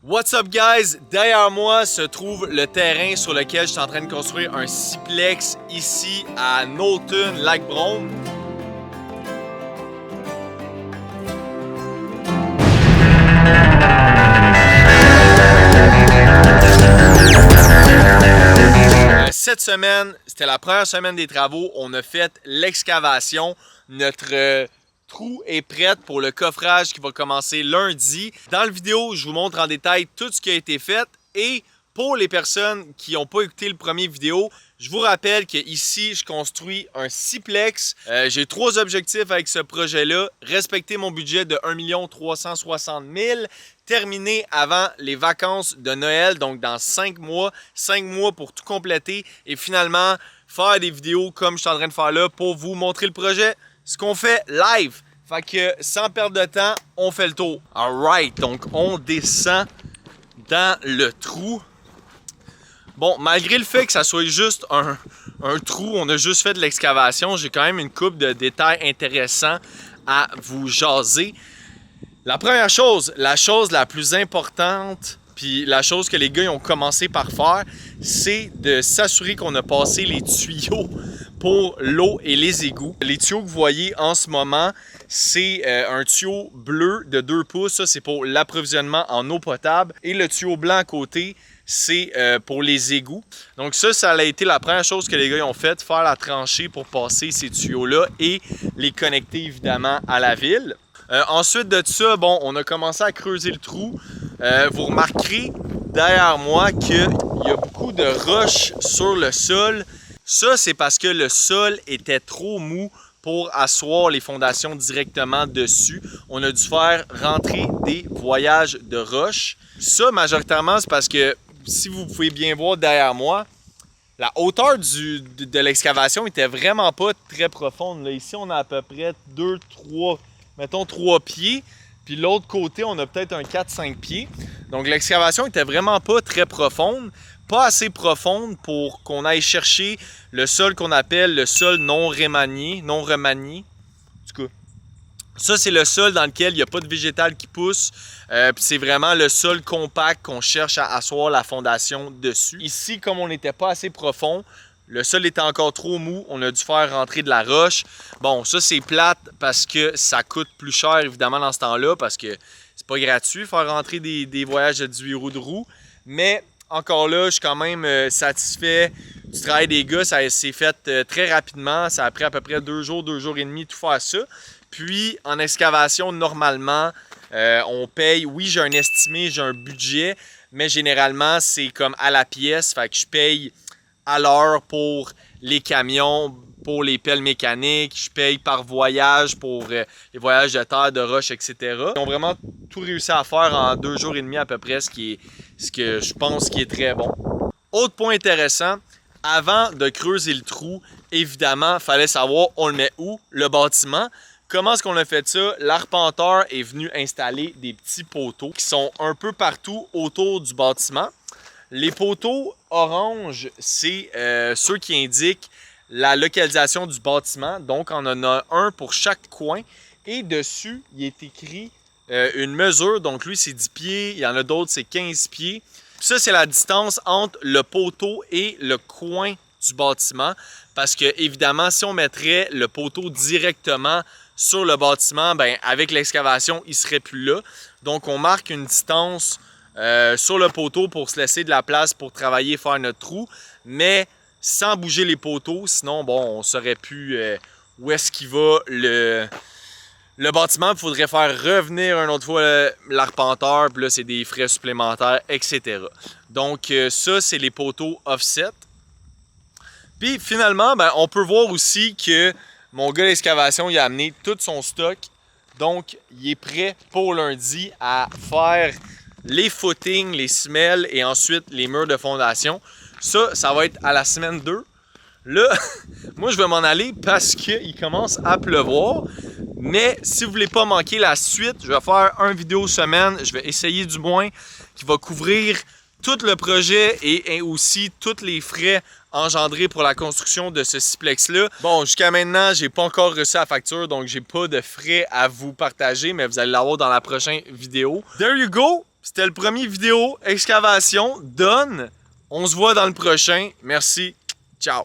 What's up guys? Derrière moi se trouve le terrain sur lequel je suis en train de construire un siplex ici à Knowlton, Lac-Brome. Cette semaine, c'était la première semaine des travaux. On a fait l'excavation. Notre trou est prêt pour le coffrage qui va commencer lundi. Dans la vidéo, je vous montre en détail tout ce qui a été fait. Et pour les personnes qui n'ont pas écouté le premier vidéo, je vous rappelle qu'ici, je construis un siplex. J'ai 3 objectifs avec ce projet-là. Respecter mon budget de 1 360 000. Terminer avant les vacances de Noël, donc dans 5 mois. 5 mois pour tout compléter. Et finalement, faire des vidéos comme je suis en train de faire là pour vous montrer le projet. Ce qu'on fait live. Fait que sans perdre de temps, on fait le tour. Alright, donc on descend dans le trou. Bon, malgré le fait que ça soit juste un trou, on a juste fait de l'excavation, j'ai quand même une couple de détails intéressants à vous jaser. La première chose, la chose la plus importante, puis la chose que les gars ils ont commencé par faire, c'est de s'assurer qu'on a passé les tuyaux pour l'eau et les égouts. Les tuyaux que vous voyez en ce moment, c'est un tuyau bleu de 2 pouces, ça c'est pour l'approvisionnement en eau potable. Et le tuyau blanc à côté, c'est pour les égouts. Donc ça a été la première chose que les gars ont fait, faire la tranchée pour passer ces tuyaux-là et les connecter évidemment à la ville. Ensuite de ça, bon, on a commencé à creuser le trou. Vous remarquerez derrière moi qu'il y a beaucoup de roches sur le sol. Ça, c'est parce que le sol était trop mou pour asseoir les fondations directement dessus. On a dû faire rentrer des voyages de roches. Ça, majoritairement, c'est parce que, si vous pouvez bien voir derrière moi, la hauteur de l'excavation était vraiment pas très profonde. Là, ici, on a à peu près 3 pieds. Puis l'autre côté, on a peut-être un 4-5 pieds. Donc l'excavation était vraiment pas très profonde. Pas assez profonde pour qu'on aille chercher le sol qu'on appelle le sol non remanié. En tout cas, ça c'est le sol dans lequel il n'y a pas de végétal qui pousse. Puis c'est vraiment le sol compact qu'on cherche à asseoir la fondation dessus. Ici, comme on n'était pas assez profond, le sol était encore trop mou, on a dû faire rentrer de la roche. Bon, ça c'est plate parce que ça coûte plus cher évidemment dans ce temps-là parce que c'est pas gratuit faire rentrer des voyages de 18 roues de roue. Mais encore là, je suis quand même satisfait du travail des gars. Ça s'est fait très rapidement. Ça a pris à peu près 2 jours, 2 jours et demi tout faire ça. Puis en excavation, normalement, on paye. Oui, j'ai un estimé, j'ai un budget, mais généralement, c'est comme à la pièce. Fait que je paye à l'heure pour les camions, pour les pelles mécaniques, je paye par voyage pour les voyages de terre, de roche, etc. Ils ont vraiment tout réussi à faire en 2 jours et demi à peu près, ce que je pense qui est très bon. Autre point intéressant, avant de creuser le trou, évidemment, il fallait savoir on le met où, le bâtiment. Comment est-ce qu'on a fait ça? L'arpenteur est venu installer des petits poteaux qui sont un peu partout autour du bâtiment. Les poteaux orange, c'est ceux qui indiquent la localisation du bâtiment. Donc, on en a un pour chaque coin. Et dessus, il est écrit une mesure. Donc, lui, c'est 10 pieds. Il y en a d'autres, c'est 15 pieds. Puis ça, c'est la distance entre le poteau et le coin du bâtiment. Parce que, évidemment, si on mettrait le poteau directement sur le bâtiment, ben, avec l'excavation, il ne serait plus là. Donc, on marque une distance sur le poteau pour se laisser de la place pour travailler et faire notre trou. Mais sans bouger les poteaux, sinon, bon, on ne saurait plus où est-ce qu'il va le bâtiment. Il faudrait faire revenir une autre fois l'arpenteur, puis là, c'est des frais supplémentaires, etc. Donc, ça, c'est les poteaux offset. Puis, finalement, ben, on peut voir aussi que mon gars d'excavation, il a amené tout son stock. Donc, il est prêt pour lundi à faire les footings, les semelles et ensuite les murs de fondation. Ça va être à la semaine 2. Là, moi, je vais m'en aller parce qu'il commence à pleuvoir. Mais si vous ne voulez pas manquer la suite, je vais faire une vidéo semaine. Je vais essayer du moins qui va couvrir tout le projet et aussi tous les frais engendrés pour la construction de ce siplex-là. Bon, jusqu'à maintenant, j'ai pas encore reçu la facture, donc j'ai pas de frais à vous partager, mais vous allez l'avoir dans la prochaine vidéo. There you go! C'était le premier vidéo excavation. Done. On se voit dans le prochain. Merci. Ciao.